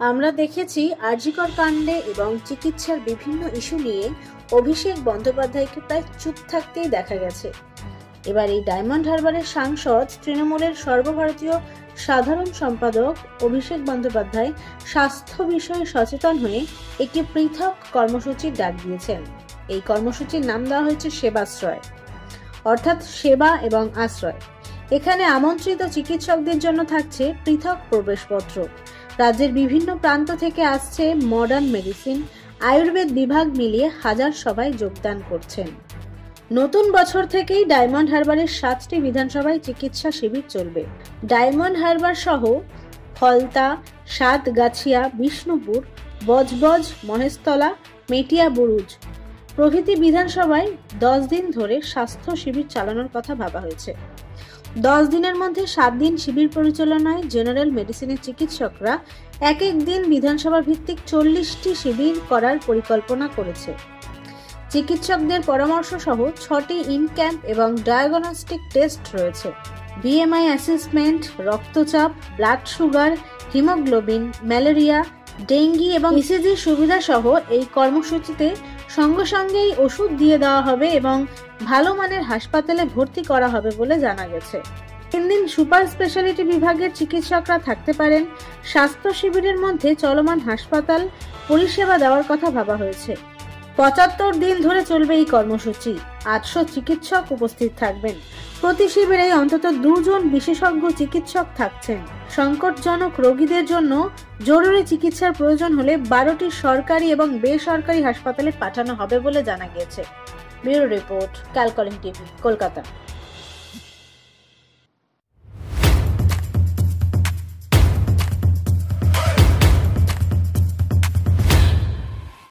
আমরা দেখেছি আরজিকর কাণ্ডে এবং চিকিৎসার বিভিন্ন ইস্যু নিয়ে অভিষেক বন্দ্যোপাধ্যায়কে প্রায় চুপ থাকতেই দেখা গেছে। এবার এই ডায়মন্ড হারবারের সাংসদ তৃণমূলের সর্বভারতীয় সাধারণ সম্পাদক অভিষেক বন্দ্যোপাধ্যায় স্বাস্থ্য বিষয়ে সচেতন হয়ে একটি পৃথক কর্মসূচির ডাক দিয়েছেন। এই কর্মসূচির নাম দেওয়া হয়েছে সেবাশ্রয়, অর্থাৎ সেবা এবং আশ্রয়। এখানে আমন্ত্রিত চিকিৎসকদের জন্য থাকছে পৃথক প্রবেশপত্র। রাজ্যের বিভিন্ন প্রান্ত থেকে আসছে মডার্ন মেডিসিন, আয়ুর্বেদ বিভাগ মিলিয়ে হাজার সবাই যোগদান করছেন। নতুন বছর থেকেই ডায়মন্ড হারবারের 7টি বিধানসভায় চিকিৎসা শিবির চলবে। ডায়মন্ড হারবার সহ ফলতা, সাতগাছিয়া, বিষ্ণুপুর, বজবজ, মহেশতলা, মেটিয়া বুরুজ প্রভৃতি বিধানসভায় 10 দিন ধরে স্বাস্থ্য শিবির চালানোর কথা ভাবা হয়েছে। 10 দিনের মধ্যে 7 দিন শিবির পরিচালনায় জেনারেল মেডিসিনের চিকিৎসকরা এক দিন বিধানসভা ভিত্তিক 40টি শিবির করার পরিকল্পনা করেছে। চিকিৎসকদের পরামর্শ সহ 6টি ইন ক্যাম্প এবং ডায়াগনস্টিক টেস্ট রয়েছে। বিএমআই অ্যাসেসমেন্ট, রক্তচাপ, blood sugar, haemoglobin, malaria, dengue এবং ইসিজি সুবিধা সহ এই কর্মসূচিতে সঙ্গে সঙ্গেই ওষুধ দিয়ে দেওয়া হবে এবং ভালো মানের হাসপাতালে ভর্তি করা হবে বলে জানা গেছে। 3 দিন সুপার স্পেশালিটি বিভাগের চিকিৎসকরা থাকতে পারেন। স্বাস্থ্য শিবিরের মধ্যে চলমান হাসপাতাল পরিষেবা দেওয়ার কথা ভাবা হয়েছে। 75 দিন ধরে চলবে এই কর্মসূচি। 800 চিকিৎসক উপস্থিত থাকবেন। প্রতি শিবিরে অন্তত 2 জন বিশেষজ্ঞ চিকিৎসক থাকছেন। সংকটজনক রোগীদের জন্য জরুরি চিকিৎসার প্রয়োজন হলে 12টি সরকারি এবং বেসরকারি হাসপাতালে পাঠানো হবে বলে জানা গিয়েছে। ব্যুরো রিপোর্ট, ক্যালকলিং টিভি, কলকাতা।